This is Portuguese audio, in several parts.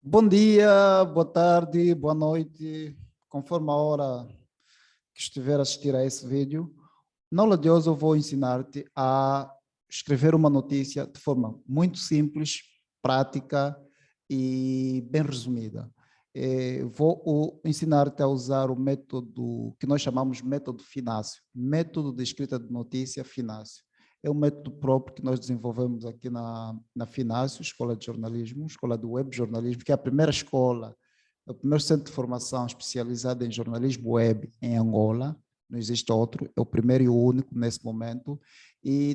Bom dia, boa tarde, boa noite, conforme a hora que estiver a assistir a esse vídeo. Na aula de hoje eu vou ensinar-te a escrever uma notícia de forma muito simples, prática e bem resumida. Vou ensinar-te a usar o método que nós chamamos método Finácio, método de escrita de notícia Finácio. É um método próprio que nós desenvolvemos aqui na Finácio, Escola de Jornalismo, Escola de Web Jornalismo, que é a primeira escola, o primeiro centro de formação especializado em jornalismo web em Angola. Não existe outro, é o primeiro e o único nesse momento. E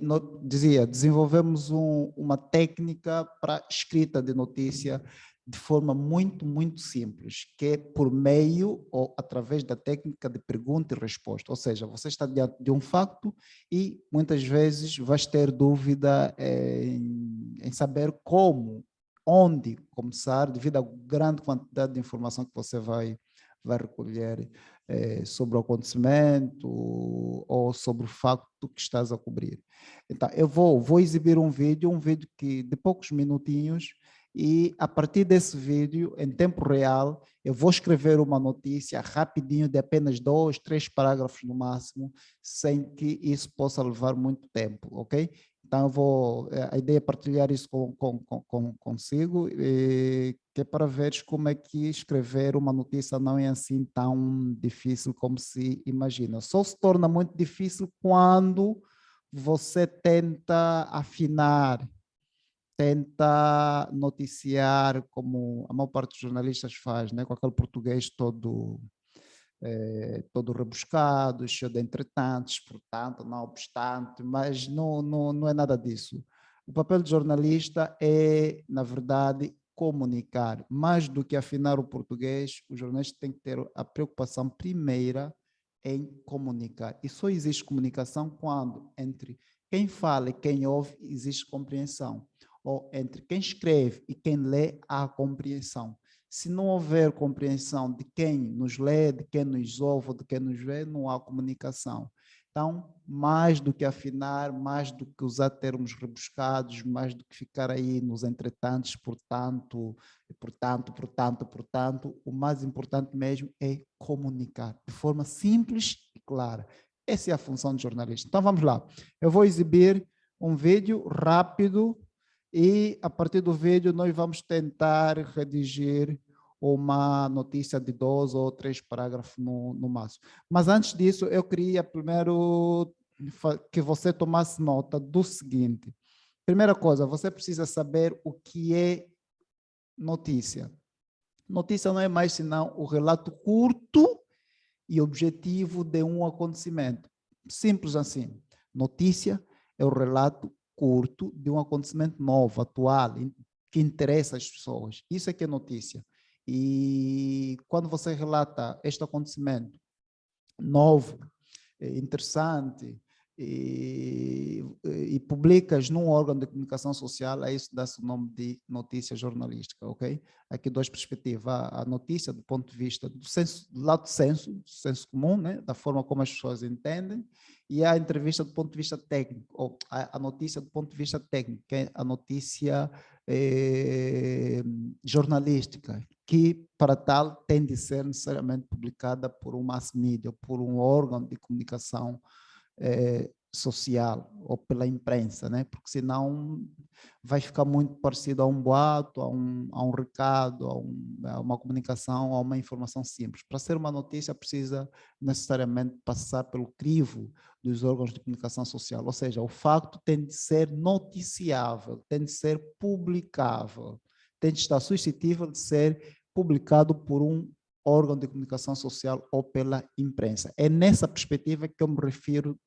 desenvolvemos uma técnica para escrita de notícia de forma muito simples, que é por meio ou através da técnica de pergunta e resposta. Ou seja, você está diante de um facto e muitas vezes vai ter dúvida em saber como, onde começar, devido à grande quantidade de informação que você vai recolher sobre o acontecimento ou sobre o facto que estás a cobrir. Então, eu vou exibir um vídeo que de poucos minutinhos, e a partir desse vídeo, em tempo real, eu vou escrever uma notícia rapidinho de apenas 2, 3 parágrafos no máximo, sem que isso possa levar muito tempo, ok? Então, a ideia é partilhar isso consigo, que é para veres como é que escrever uma notícia não é assim tão difícil como se imagina. Só se torna muito difícil quando você tenta afinar, tenta noticiar, como a maior parte dos jornalistas faz, né? Com aquele português todo rebuscado, cheio de entretantos, portanto, não obstante, mas não é nada disso. O papel de jornalista é, na verdade, comunicar. Mais do que afinar o português, o jornalista tem que ter a preocupação primeira em comunicar. E só existe comunicação quando entre quem fala e quem ouve existe compreensão, ou entre quem escreve e quem lê há compreensão. Se não houver compreensão de quem nos lê, de quem nos ouve, de quem nos vê, não há comunicação. Então, mais do que afinar, mais do que usar termos rebuscados, mais do que ficar aí nos entretantos, portanto, o mais importante mesmo é comunicar de forma simples e clara. Essa é a função do jornalista. Então, vamos lá. Eu vou exibir um vídeo rápido e, a partir do vídeo, nós vamos tentar redigir uma notícia de 2 ou 3 parágrafos no máximo. Mas, antes disso, eu queria primeiro que você tomasse nota do seguinte. Primeira coisa, você precisa saber o que é notícia. Notícia não é mais senão o relato curto e objetivo de um acontecimento. Simples assim. Notícia é o relato curto de um acontecimento novo, atual, que interessa as pessoas. Isso é que é notícia. E quando você relata este acontecimento novo, interessante, e publicas num órgão de comunicação social, a isso dá-se o nome de notícia jornalística, ok? Aqui duas perspectivas, a notícia do ponto de vista do lado do senso comum, né? Da forma como as pessoas entendem, e a entrevista do ponto de vista técnico, ou a notícia do ponto de vista técnico, que é a notícia jornalística, que para tal tem de ser necessariamente publicada por um mass media, por um órgão de comunicação social ou pela imprensa, né? Porque senão vai ficar muito parecido a um boato, a um recado, a uma comunicação, a uma informação simples. Para ser uma notícia precisa necessariamente passar pelo crivo dos órgãos de comunicação social, ou seja, o facto tem de ser noticiável, tem de ser publicável, tem de estar suscetível de ser publicado por um órgão de comunicação social ou pela imprensa. É nessa perspectiva que eu me refiro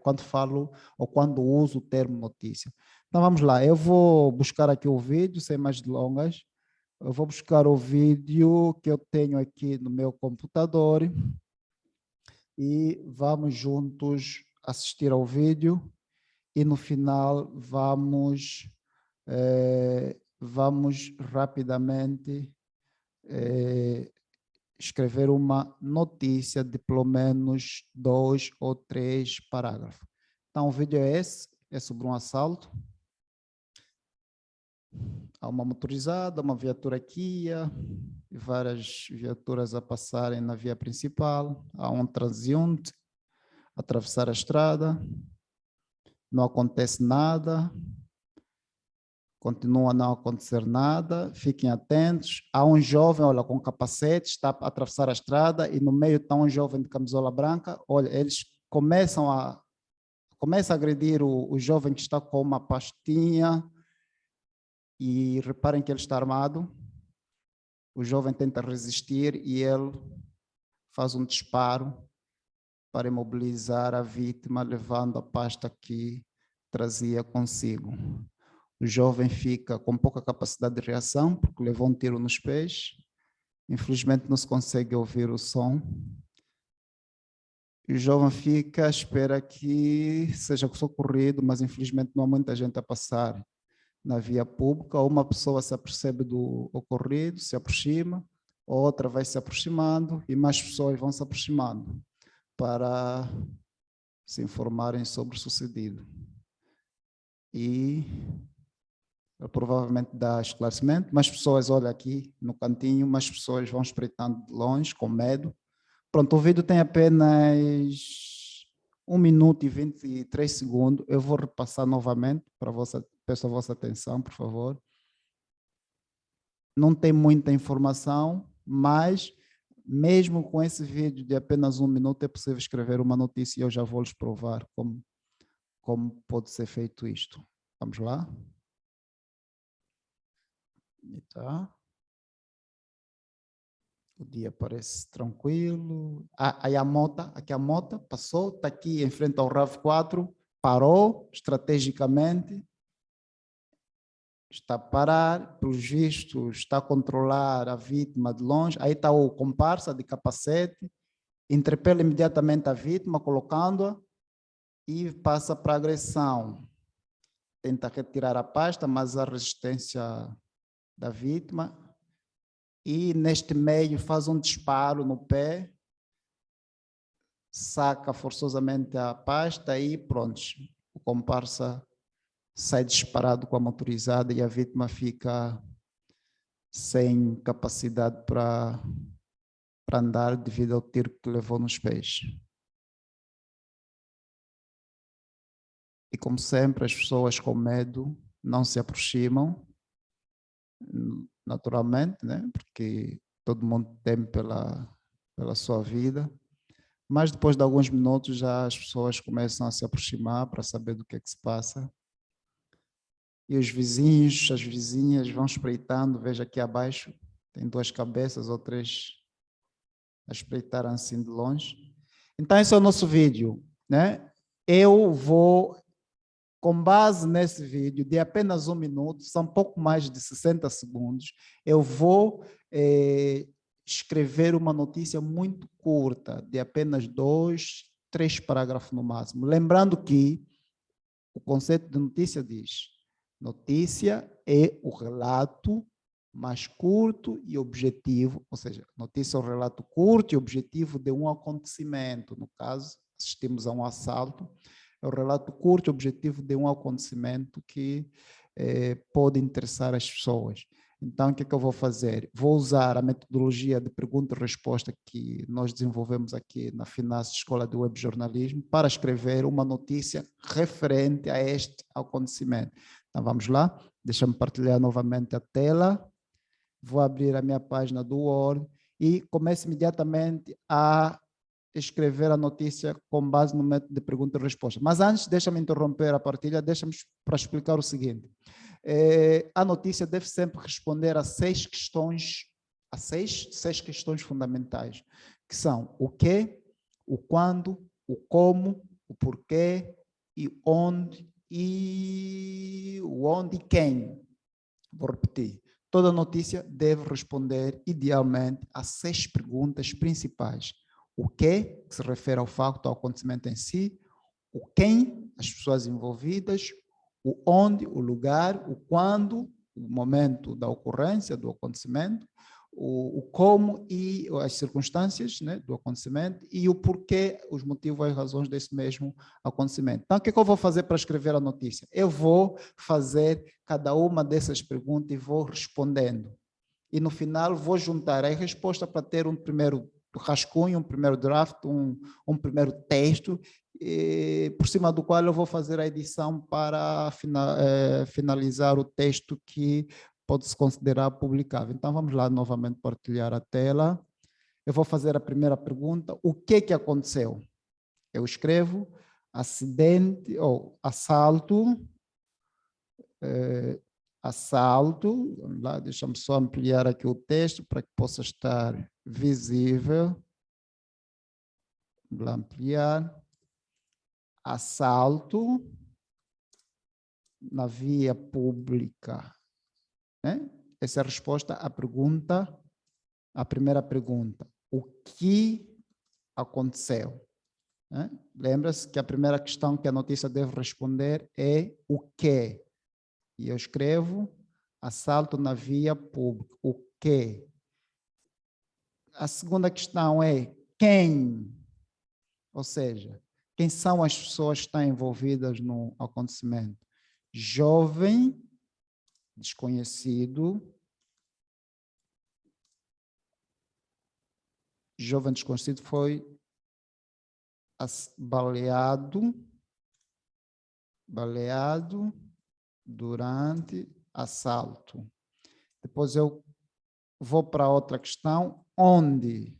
quando falo ou quando uso o termo notícia. Então vamos lá, eu vou buscar aqui o vídeo, sem mais delongas. Eu vou buscar o vídeo que eu tenho aqui no meu computador e vamos juntos assistir ao vídeo e no final vamos rapidamente escrever uma notícia de pelo menos 2 ou 3 parágrafos. Então, o vídeo é esse, é sobre um assalto. Há uma motorizada, uma viatura Kia, e várias viaturas a passarem na via principal. Há um transeunte a atravessar a estrada. Não acontece nada. Continua a não acontecer nada. Fiquem atentos. Há um jovem, olha, com capacete, está a atravessar a estrada e no meio está um jovem de camisola branca. Olha, eles começam a agredir o jovem que está com uma pastinha. E reparem que ele está armado. O jovem tenta resistir e ele faz um disparo para imobilizar a vítima, levando a pasta que trazia consigo. O jovem fica com pouca capacidade de reação, porque levou um tiro nos pés. Infelizmente não se consegue ouvir o som. O jovem fica à espera que seja socorrido, mas infelizmente não há muita gente a passar na via pública. Uma pessoa se apercebe do ocorrido, se aproxima, outra vai se aproximando e mais pessoas vão se aproximando para se informarem sobre o sucedido. E provavelmente dá esclarecimento. Mais pessoas olham aqui no cantinho, mais pessoas vão espreitando de longe, com medo. Pronto, o vídeo tem apenas 1 minuto e 23 segundos. Eu vou repassar novamente para peço a vossa atenção, por favor. Não tem muita informação, mas mesmo com esse vídeo de apenas 1 minuto é possível escrever uma notícia e eu já vou lhes provar como pode ser feito isto. Vamos lá? Tá. O dia parece tranquilo. Aí aqui a moto passou, está aqui em frente ao RAV4, parou estrategicamente, está a parar, pelos vistos, está a controlar a vítima de longe. Aí está o comparsa de capacete, interpela imediatamente a vítima, colocando-a e passa para a agressão. Tenta retirar a pasta, mas a resistência da vítima. E neste meio faz um disparo no pé, saca forçosamente a pasta e pronto, o comparsa sai disparado com a motorizada e a vítima fica sem capacidade para andar devido ao tiro que levou nos pés. E como sempre, as pessoas com medo não se aproximam, naturalmente, né? Porque todo mundo teme pela sua vida. Mas depois de alguns minutos já as pessoas começam a se aproximar para saber do que é que se passa. E os vizinhos, as vizinhas vão espreitando, veja aqui abaixo, tem 2 cabeças ou 3 a espreitar assim de longe. Então esse é o nosso vídeo, né? Eu vou, com base nesse vídeo de apenas 1 minuto, são pouco mais de 60 segundos, eu vou escrever uma notícia muito curta, de apenas 2, 3 parágrafos no máximo. Lembrando que o conceito de notícia diz: notícia é o relato mais curto e objetivo, ou seja, notícia é o relato curto e objetivo de um acontecimento. No caso, assistimos a um assalto, é o relato curto e objetivo de um acontecimento que pode interessar as pessoas. Então, o que é que eu vou fazer? Vou usar a metodologia de pergunta e resposta que nós desenvolvemos aqui na FINASSE Escola de Web Jornalismo para escrever uma notícia referente a este acontecimento. Então, vamos lá? Deixa-me partilhar novamente a tela. Vou abrir a minha página do Word e começo imediatamente a escrever a notícia com base no método de pergunta e resposta. Mas antes, deixa-me interromper a partilha, deixa-me para explicar o seguinte. A notícia deve sempre responder a 6 questões, a seis questões fundamentais, que são o que, o quando, o como, o porquê e onde e quem. Vou repetir. Toda notícia deve responder, idealmente, a 6 perguntas principais. O que se refere ao facto, ao acontecimento em si, o quem, as pessoas envolvidas, o onde, o lugar, o quando, o momento da ocorrência, do acontecimento, o como e as circunstâncias, né, do acontecimento e o porquê, os motivos e as razões desse mesmo acontecimento. Então, o que eu vou fazer para escrever a notícia? Eu vou fazer cada uma dessas perguntas e vou respondendo. E no final vou juntar a resposta para ter um primeiro rascunho, um primeiro draft, um primeiro texto, por cima do qual eu vou fazer a edição para finalizar o texto que pode-se considerar publicável. Então, vamos lá novamente partilhar a tela. Eu vou fazer a primeira pergunta. O que aconteceu? Eu escrevo acidente ou assalto, assalto. Vamos lá, deixa-me só ampliar aqui o texto para que possa estar visível. Vamos lá ampliar. Assalto na via pública. Né? Essa é a resposta à pergunta, à primeira pergunta. O que aconteceu? Né? Lembra-se que a primeira questão que a notícia deve responder é o que? E eu escrevo assalto na via pública. O que? A segunda questão é quem? Ou seja, quem são as pessoas que estão envolvidas no acontecimento? Jovem, desconhecido, jovem desconhecido foi baleado durante assalto. Depois eu vou para outra questão, onde?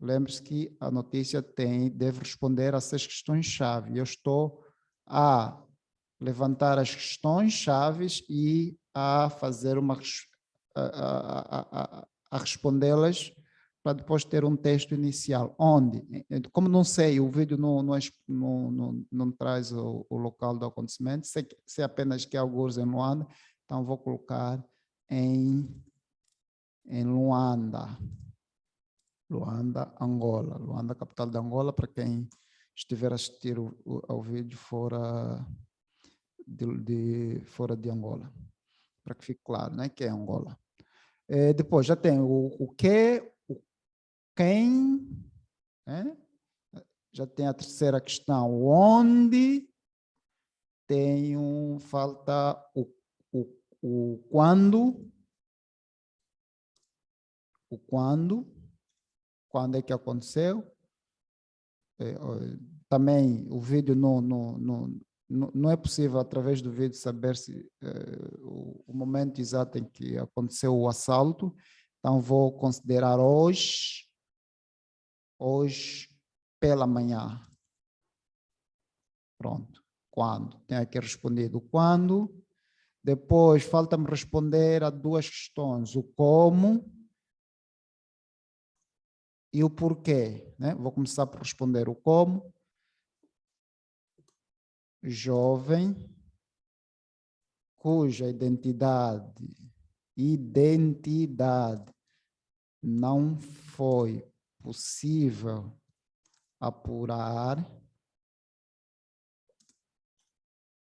Lembre-se que a notícia deve responder a 6 questões-chave. Eu estou a levantar as questões-chaves e a fazer a respondê-las para depois ter um texto inicial. Onde? Como não sei, o vídeo não traz o local do acontecimento, sei apenas que é alguns em Luanda, então vou colocar em Luanda. Luanda, Angola. Luanda, capital de Angola, para quem estiver a assistir ao vídeo fora de Angola, para que fique claro, né, que é Angola. Depois já tem o que, o quem, né? Já tem a terceira questão, onde, falta o quando, quando é que aconteceu. Também o vídeo não é possível, através do vídeo, saber se o momento exato em que aconteceu o assalto. Então, vou considerar hoje pela manhã. Pronto. Quando? Tenho aqui respondido quando. Depois, falta-me responder a 2 questões. O como e o porquê. Né? Vou começar por responder o como. Jovem cuja identidade não foi possível apurar,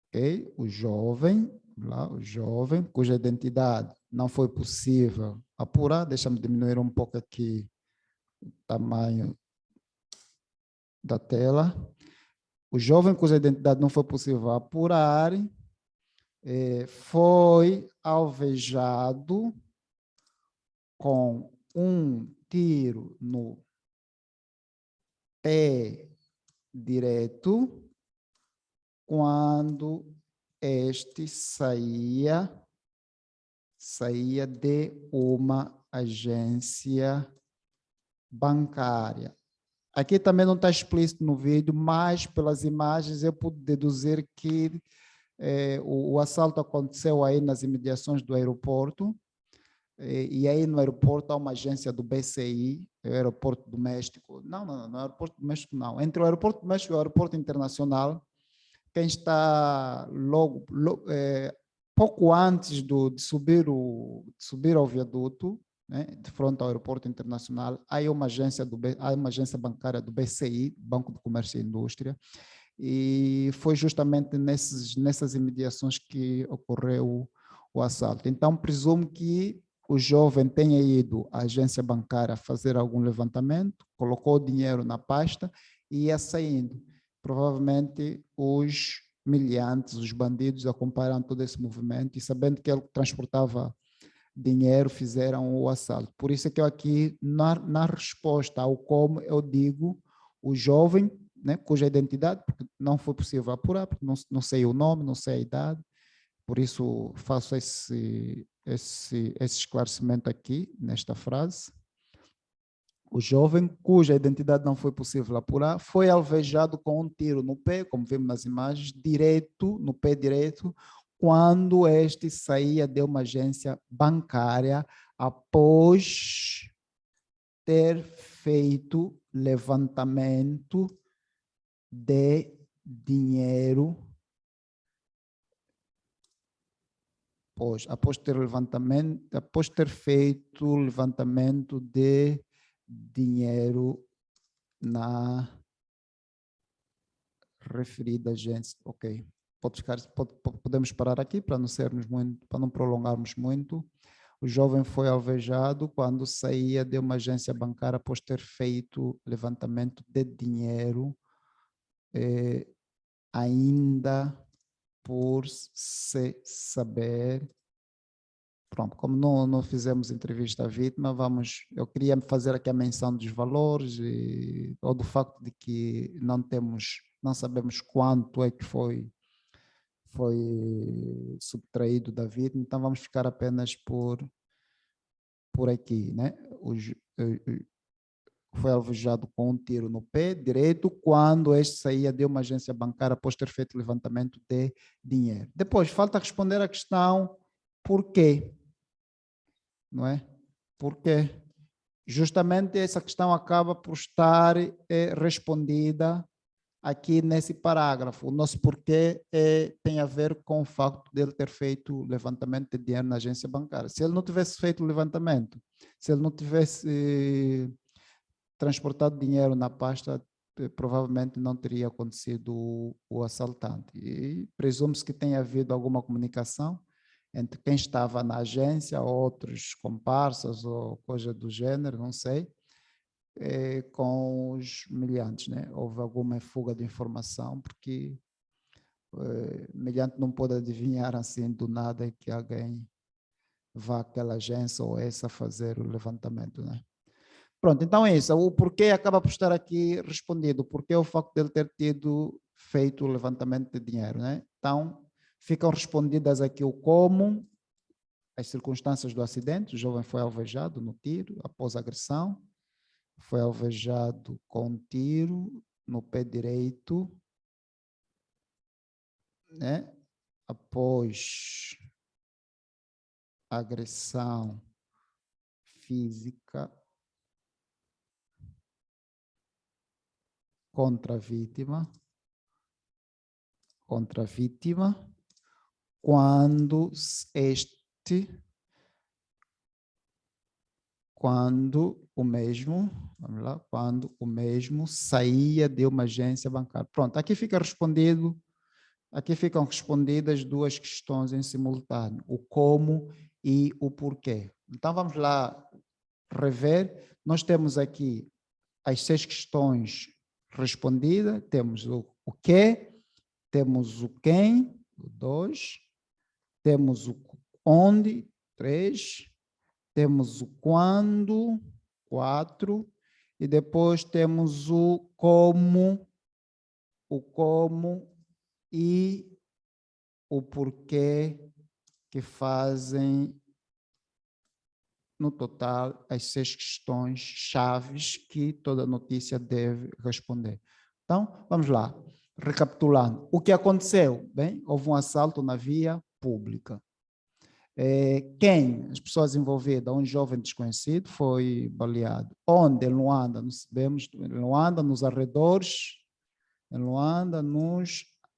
okay? O jovem cuja identidade não foi possível apurar, deixa-me diminuir um pouco aqui o tamanho da tela. O jovem cuja identidade não foi possível apurar foi alvejado com um tiro no pé direito quando este saía de uma agência bancária. Aqui também não está explícito no vídeo, mas pelas imagens eu pude deduzir que o assalto aconteceu aí nas imediações do aeroporto, e aí no aeroporto há uma agência do BCI, o aeroporto doméstico, não, aeroporto doméstico não, entre o aeroporto doméstico e o aeroporto internacional, quem está pouco antes de subir ao viaduto, né, de frente ao aeroporto internacional, há uma agência bancária do BCI, Banco do Comércio e Indústria, e foi justamente nessas imediações que ocorreu o assalto. Então, presumo que o jovem tenha ido à agência bancária fazer algum levantamento, colocou o dinheiro na pasta e ia saindo. Provavelmente os miliantes, os bandidos acompanharam todo esse movimento e sabendo que ele transportava dinheiro, fizeram o assalto. Por isso é que eu aqui, na resposta ao como, eu digo o jovem, né, cuja identidade, porque não foi possível apurar, porque não sei o nome, não sei a idade, por isso faço esse esclarecimento aqui, nesta frase. O jovem, cuja identidade não foi possível apurar, foi alvejado com um tiro no pé, como vimos nas imagens, direito, no pé direito, quando este saía de uma agência bancária após ter feito levantamento de dinheiro, após ter feito levantamento de dinheiro na referida agência. Ok. Podemos parar aqui para não prolongarmos muito. O jovem foi alvejado quando saía de uma agência bancária após ter feito levantamento de dinheiro, ainda por se saber. Pronto, como não fizemos entrevista à vítima, eu queria fazer aqui a menção dos valores ou do facto de que não sabemos quanto é que foi subtraído da vítima, então vamos ficar apenas por aqui, né? Foi alvejado com um tiro no pé direito quando este saía de uma agência bancária após ter feito levantamento de dinheiro. Depois, falta responder a questão por quê, não é? Por quê? Justamente essa questão acaba por estar respondida aqui nesse parágrafo. O nosso porquê tem a ver com o facto dele ter feito levantamento de dinheiro na agência bancária. Se ele não tivesse feito o levantamento, se ele não tivesse transportado dinheiro na pasta, provavelmente não teria acontecido o assaltante. E presume-se que tenha havido alguma comunicação entre quem estava na agência, outros comparsas ou coisa do gênero, não sei, com os miliantes, né? Houve alguma fuga de informação, porque miliante não pode adivinhar assim do nada que alguém vá àquela agência ou essa fazer o levantamento, né? Pronto, então é isso. O porquê acaba por estar aqui respondido. Porque é o facto de ele ter feito o levantamento de dinheiro, né? Então, ficam respondidas aqui o como, as circunstâncias do acidente. O jovem foi alvejado no tiro após a agressão. Foi alvejado com um tiro no pé direito, né? Após a agressão física contra a vítima, quando o mesmo saía de uma agência bancária. Pronto, aqui ficam respondidas duas questões em simultâneo, o como e o porquê. Então vamos lá rever. Nós temos aqui as 6 questões respondidas, temos o que, temos o quem, o 2, temos o onde, 3, temos o quando, 4, e depois temos o como e o porquê, que fazem, no total, as 6 questões chaves que toda notícia deve responder. Então, vamos lá. Recapitulando, o que aconteceu? Bem, houve um assalto na via pública. Quem? As pessoas envolvidas, um jovem desconhecido foi baleado. Onde? Em Luanda, não sabemos, em Luanda, nos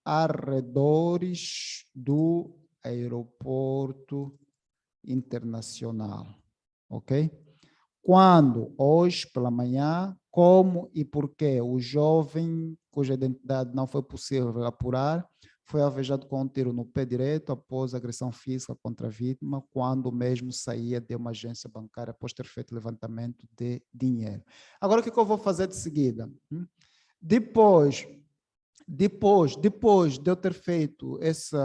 arredores do aeroporto internacional, ok? Quando? Hoje, pela manhã. Como e por quê? O jovem, cuja identidade não foi possível apurar, foi alvejado com um tiro no pé direito após agressão física contra a vítima, quando o mesmo saía de uma agência bancária após ter feito levantamento de dinheiro. Agora, o que eu vou fazer de seguida? Depois de eu ter feito esse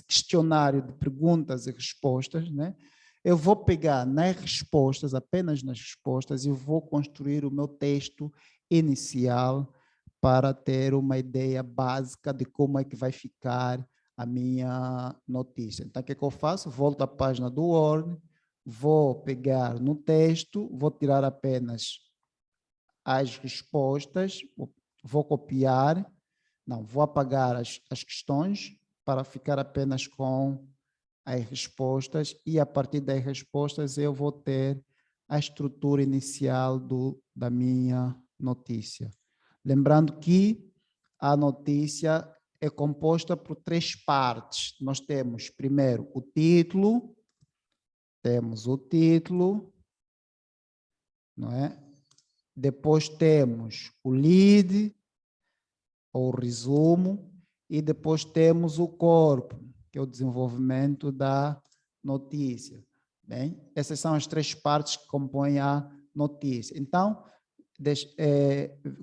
questionário de perguntas e respostas, né, eu vou pegar nas respostas, apenas nas respostas, e vou construir o meu texto inicial para ter uma ideia básica de como é que vai ficar a minha notícia. Então, o que eu faço? Volto à página do Word, vou pegar no texto, vou tirar apenas as respostas, vou copiar, não, vou apagar as questões para ficar apenas com as respostas, e a partir das respostas eu vou ter a estrutura inicial da minha notícia. Lembrando que a notícia é composta por 3 partes. Nós temos primeiro o título, não é? Depois temos o lead, ou resumo, e depois temos o corpo, que é o desenvolvimento da notícia. Bem, essas são as 3 partes que compõem a notícia. Então,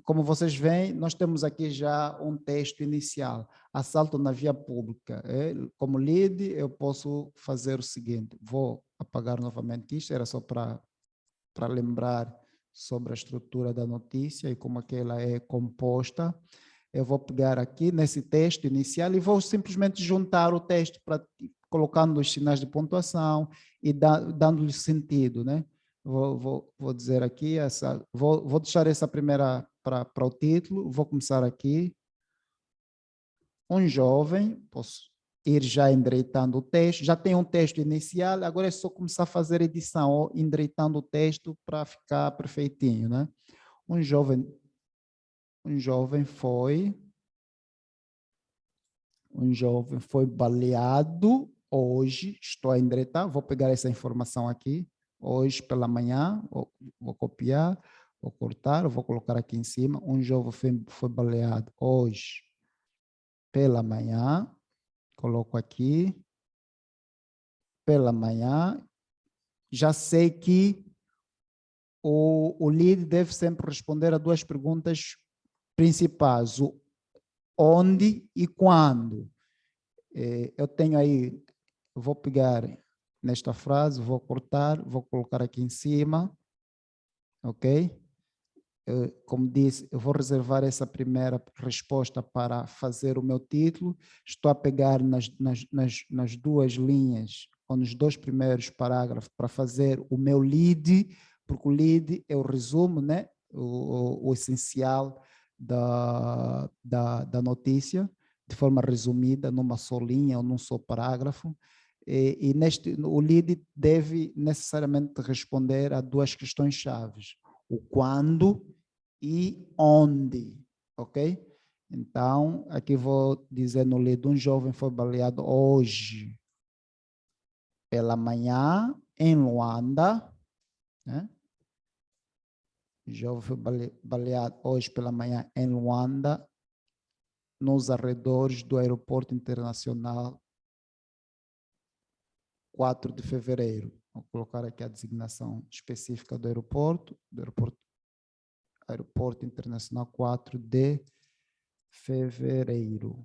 como vocês veem, nós temos aqui já um texto inicial: assalto na via pública. Como lead, eu posso fazer o seguinte: vou apagar novamente isto, era só para lembrar sobre a estrutura da notícia e como ela é composta. Eu vou pegar aqui nesse texto inicial e vou simplesmente juntar o texto, colocando os sinais de pontuação e dando-lhe sentido, né? Vou dizer aqui, vou deixar essa primeira para o título, vou começar aqui. Um jovem, posso ir já endireitando o texto, já tem um texto inicial, agora é só começar a fazer edição, ou endireitando o texto para ficar perfeitinho, né? Um jovem foi baleado hoje, estou a endireitar, vou pegar essa informação aqui, hoje pela manhã, vou copiar, vou cortar, vou colocar aqui em cima. Um jovem foi baleado hoje pela manhã, coloco aqui, pela manhã. Já sei que o lead deve sempre responder a 2 perguntas principais: o onde e quando. Eu tenho aí, vou pegar nesta frase, vou cortar, vou colocar aqui em cima, ok? Como disse, eu vou reservar essa primeira resposta para fazer o meu título. Estou a pegar nas 2 linhas, ou nos 2 primeiros parágrafos, para fazer o meu lead, porque o lead é o resumo, né? O essencial da notícia, de forma resumida, numa só linha ou num só parágrafo. E o lead deve necessariamente responder a 2 questões chaves: o quando e onde, ok? Então, aqui vou dizer no lead: um jovem foi baleado hoje pela manhã em Luanda, né? O jovem foi baleado hoje pela manhã em Luanda, nos arredores do Aeroporto Internacional 4 de fevereiro. Vou colocar aqui a designação específica do aeroporto Internacional 4 de fevereiro.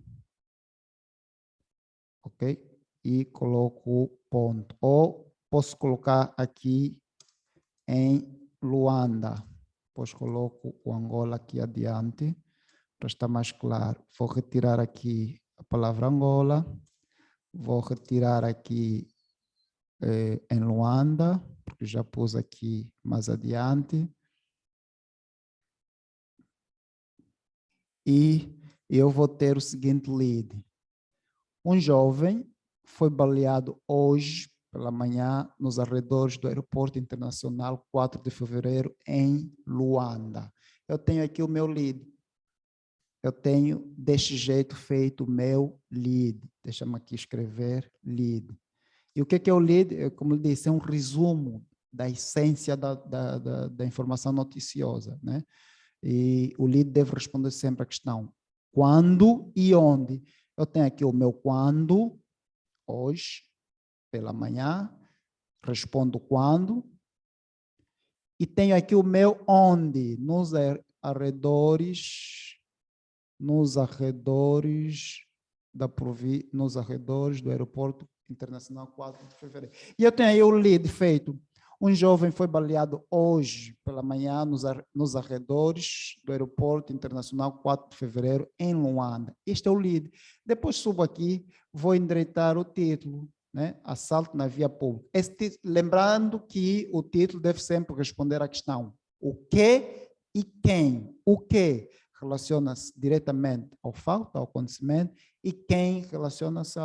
Ok? E coloco o ponto. Ou posso colocar aqui em Luanda. Depois coloco o Angola aqui adiante, para estar mais claro. Vou retirar aqui a palavra Angola. Vou retirar aqui em Luanda, porque já pus aqui mais adiante. E eu vou ter o seguinte lead: um jovem foi baleado hoje pela manhã nos arredores do Aeroporto Internacional 4 de fevereiro em Luanda. Eu tenho aqui o meu lead. Eu tenho deste jeito feito o meu lead. Deixa-me aqui escrever lead. E o que é o lead? Como eu disse, é um resumo da essência da informação noticiosa, né? E o lead deve responder sempre a questão quando e onde. Eu tenho aqui o meu quando, hoje, pela manhã, respondo quando. E tenho aqui o meu onde, nos arredores nos arredores do Aeroporto Internacional 4 de Fevereiro. E eu tenho aí o lead feito. Um jovem foi baleado hoje pela manhã nos arredores do Aeroporto Internacional 4 de Fevereiro, em Luanda. Este é o lead. Depois subo aqui, vou endireitar o título, né? Assalto na via pública. Lembrando que o título deve sempre responder à questão: o que e quem? O que relaciona-se diretamente ao fato, ao acontecimento, e quem relaciona-se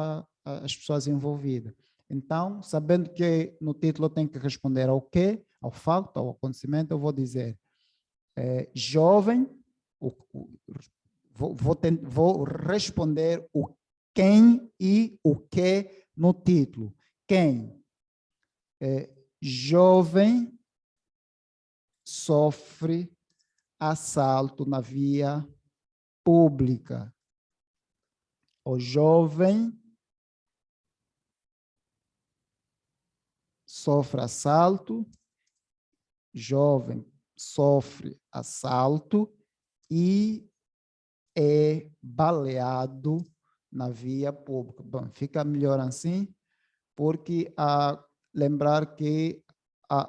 às pessoas envolvidas. Então, sabendo que no título eu tenho que responder ao quê, ao facto, ao acontecimento, eu vou dizer jovem, vou responder o quem e o que no título. Quem? Jovem sofre assalto na via pública. O jovem sofre assalto, jovem sofre assalto e é baleado na via pública. Bom, fica melhor assim, porque lembrar que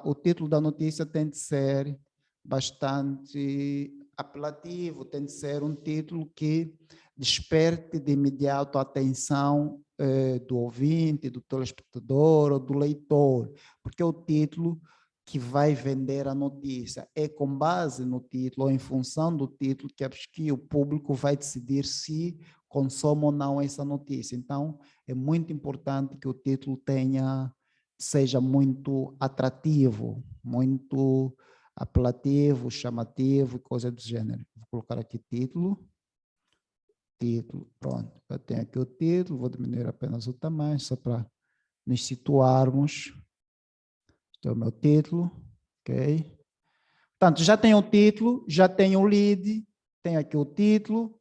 o título da notícia tem de ser bastante apelativo, tem de ser um título que desperte de imediato a atenção do ouvinte, do telespectador ou do leitor, porque é o título que vai vender a notícia. É com base no título, ou em função do título, que o público vai decidir se consome ou não essa notícia. Então, é muito importante que o título seja muito atrativo, muito apelativo, chamativo, coisa do gênero. Vou colocar aqui título, pronto. Eu tenho aqui o título, vou diminuir apenas o tamanho, só para nos situarmos. Este é o meu título, ok? Portanto, já tenho o título, já tenho o lead, tenho aqui o título,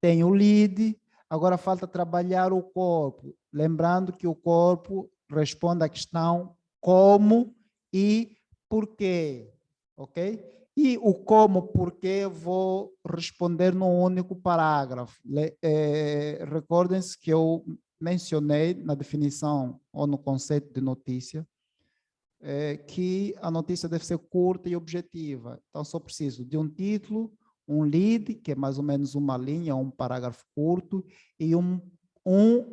tenho o lead, agora falta trabalhar o corpo. Lembrando que o corpo responde à questão como e porquê, ok? E o como, porquê, vou responder num único parágrafo. Recordem-se que eu mencionei na definição ou no conceito de notícia que a notícia deve ser curta e objetiva. Então, só preciso de um título, um lead, que é mais ou menos uma linha, um parágrafo curto, e um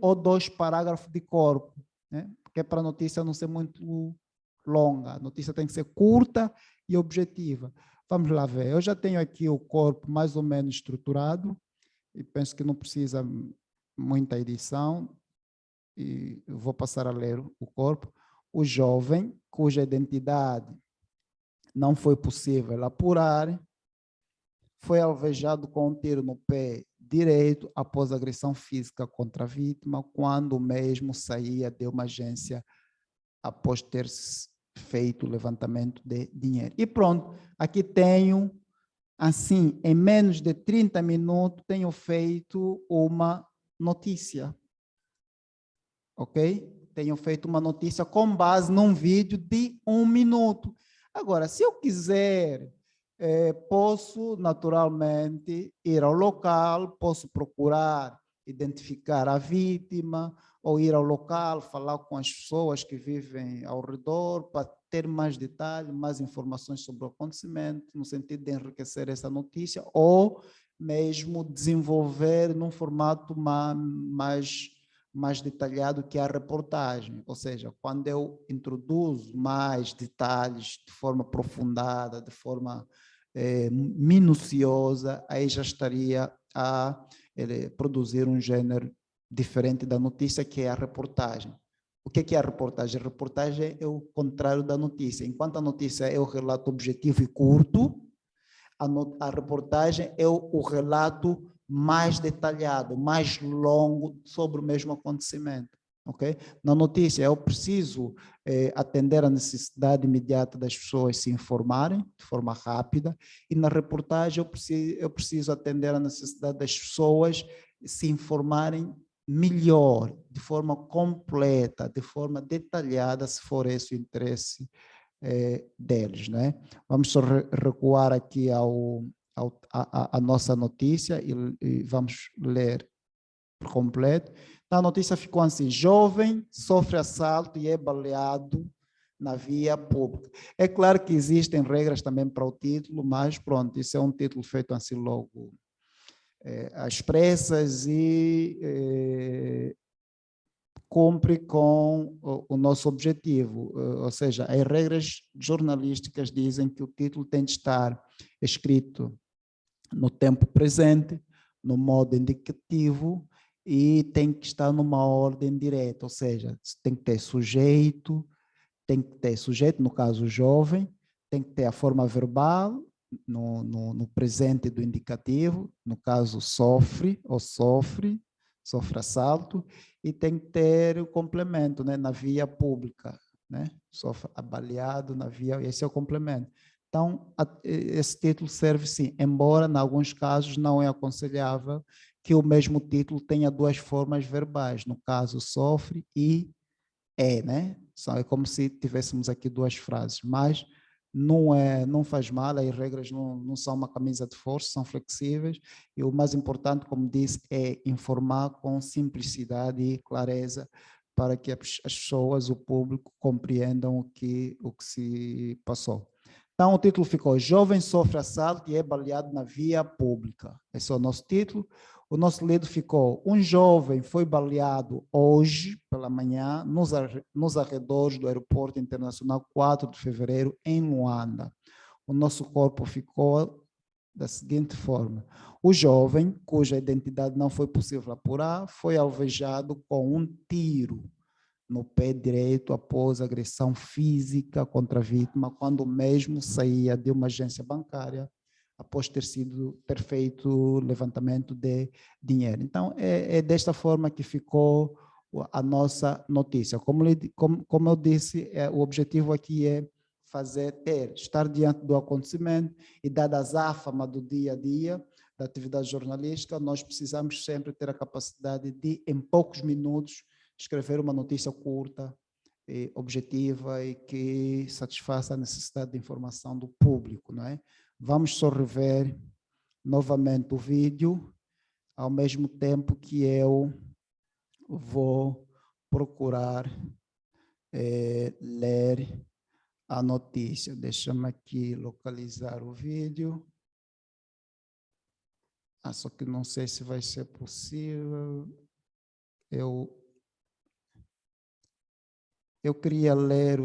ou dois parágrafos de corpo, né? Porque é para a notícia não ser muito longa. A notícia tem que ser curta e objetiva. Vamos lá ver. Eu já tenho aqui o corpo mais ou menos estruturado, e penso que não precisa muita edição, e vou passar a ler o corpo. O jovem, cuja identidade não foi possível apurar, foi alvejado com um tiro no pé direito após agressão física contra a vítima, quando o mesmo saía de uma agência após ter feito o levantamento de dinheiro. E pronto, aqui tenho, assim, em menos de 30 minutos, tenho feito uma notícia. Ok? Tenho feito uma notícia com base num vídeo de 1 minuto. Agora, se eu quiser, posso naturalmente ir ao local, posso procurar identificar a vítima, ou ir ao local, falar com as pessoas que vivem ao redor, para ter mais detalhes, mais informações sobre o acontecimento, no sentido de enriquecer essa notícia, ou mesmo desenvolver num formato mais detalhado que a reportagem, ou seja, quando eu introduzo mais detalhes de forma aprofundada, de forma minuciosa, aí já estaria a produzir um gênero diferente da notícia, que é a reportagem. O que é a reportagem? A reportagem é o contrário da notícia. Enquanto a notícia é o relato objetivo e curto, a reportagem é o relato mais detalhado, mais longo sobre o mesmo acontecimento. Okay? Na notícia, eu preciso atender a necessidade imediata das pessoas se informarem de forma rápida, e na reportagem eu preciso atender a necessidade das pessoas se informarem melhor, de forma completa, de forma detalhada, se for esse o interesse deles, né? Vamos só recuar aqui a nossa notícia e vamos ler por completo. Então, a notícia ficou assim: jovem sofre assalto e é baleado na via pública. É claro que existem regras também para o título, mas pronto, isso é um título feito assim logo às pressas e cumpre com o nosso objetivo, ou seja, as regras jornalísticas dizem que o título tem de estar escrito no tempo presente, no modo indicativo e tem que estar numa ordem direta, ou seja, tem que ter sujeito, no caso jovem, tem que ter a forma verbal no presente do indicativo, no caso sofre ou sofre assalto, e tem que ter o complemento, né, na via pública, né, sofre abaleado na via, esse é o complemento. Então, esse título serve sim, embora em alguns casos não é aconselhável que o mesmo título tenha duas formas verbais, no caso sofre e né? É como se tivéssemos aqui duas frases, mas não faz mal, as regras não são uma camisa de força, são flexíveis, e o mais importante, como disse, é informar com simplicidade e clareza para que as pessoas, o público, compreendam o que se passou. Então, o título ficou: Jovem sofre assalto e é baleado na via pública. Esse é o nosso título. O nosso livro ficou: um jovem foi baleado hoje pela manhã nos arredores do Aeroporto Internacional 4 de Fevereiro, em Luanda. O nosso corpo ficou da seguinte forma: o jovem, cuja identidade não foi possível apurar, foi alvejado com um tiro no pé direito após agressão física contra a vítima, quando o mesmo saía de uma agência bancária após ter feito levantamento de dinheiro. Então, é desta forma que ficou a nossa notícia. Como eu disse, o objetivo aqui é estar diante do acontecimento e, dada a azáfama do dia a dia, da atividade jornalística, nós precisamos sempre ter a capacidade de, em poucos minutos, escrever uma notícia curta, objetiva e que satisfaça a necessidade de informação do público, não é? Vamos só rever novamente o vídeo, ao mesmo tempo que eu vou procurar ler a notícia. Deixa-me aqui localizar o vídeo. Só que não sei se vai ser possível. Eu queria ler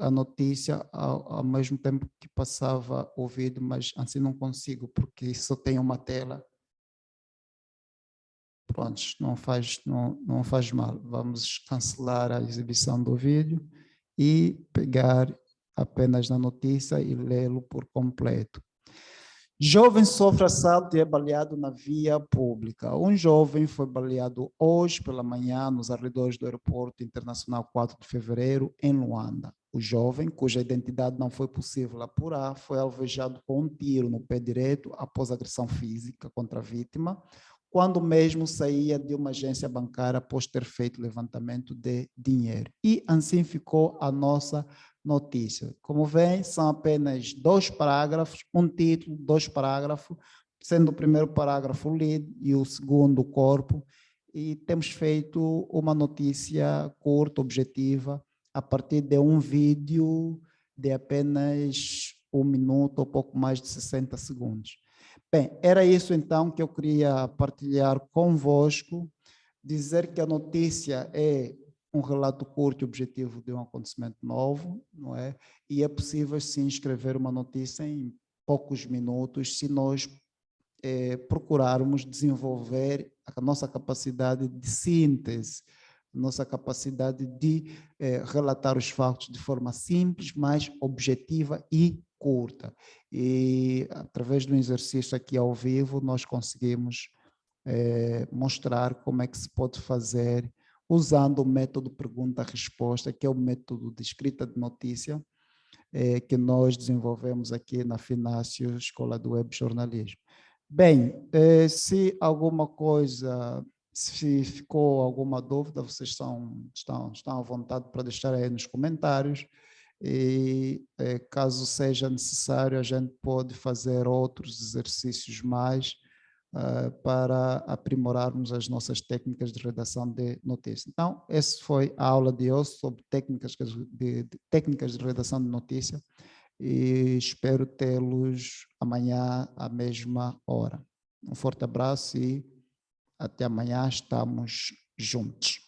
a notícia ao mesmo tempo que passava o vídeo, mas assim não consigo, porque só tem uma tela. Pronto, não faz mal. Vamos cancelar a exibição do vídeo e pegar apenas na notícia e lê-lo por completo. Jovem sofre assalto e é baleado na via pública. Um jovem foi baleado hoje pela manhã nos arredores do Aeroporto Internacional 4 de Fevereiro, em Luanda. O jovem, cuja identidade não foi possível apurar, foi alvejado com um tiro no pé direito após agressão física contra a vítima, quando mesmo saía de uma agência bancária após ter feito levantamento de dinheiro. E assim ficou a nossa notícia. Como vem, são apenas 2 parágrafos, um título, 2 parágrafos, sendo o primeiro parágrafo lead e o segundo corpo, e temos feito uma notícia curta, objetiva, a partir de um vídeo de apenas 1 minuto ou pouco mais de 60 segundos. Bem, era isso então que eu queria partilhar convosco, dizer que a notícia é um relato curto e objetivo de um acontecimento novo, não é? E é possível sim escrever uma notícia em poucos minutos se nós procurarmos desenvolver a nossa capacidade de síntese, nossa capacidade de relatar os fatos de forma simples, mas objetiva e curta. E através do exercício aqui ao vivo, nós conseguimos mostrar como é que se pode fazer usando o método pergunta-resposta, que é o método de escrita de notícia que nós desenvolvemos aqui na Finácio Escola do Web Jornalismo. Bem, se alguma coisa, se ficou alguma dúvida, vocês estão à vontade para deixar aí nos comentários. E caso seja necessário, a gente pode fazer outros exercícios mais para aprimorarmos as nossas técnicas de redação de notícias. Então, essa foi a aula de hoje sobre técnicas de redação de notícia e espero tê-los amanhã à mesma hora. Um forte abraço e até amanhã, estamos juntos.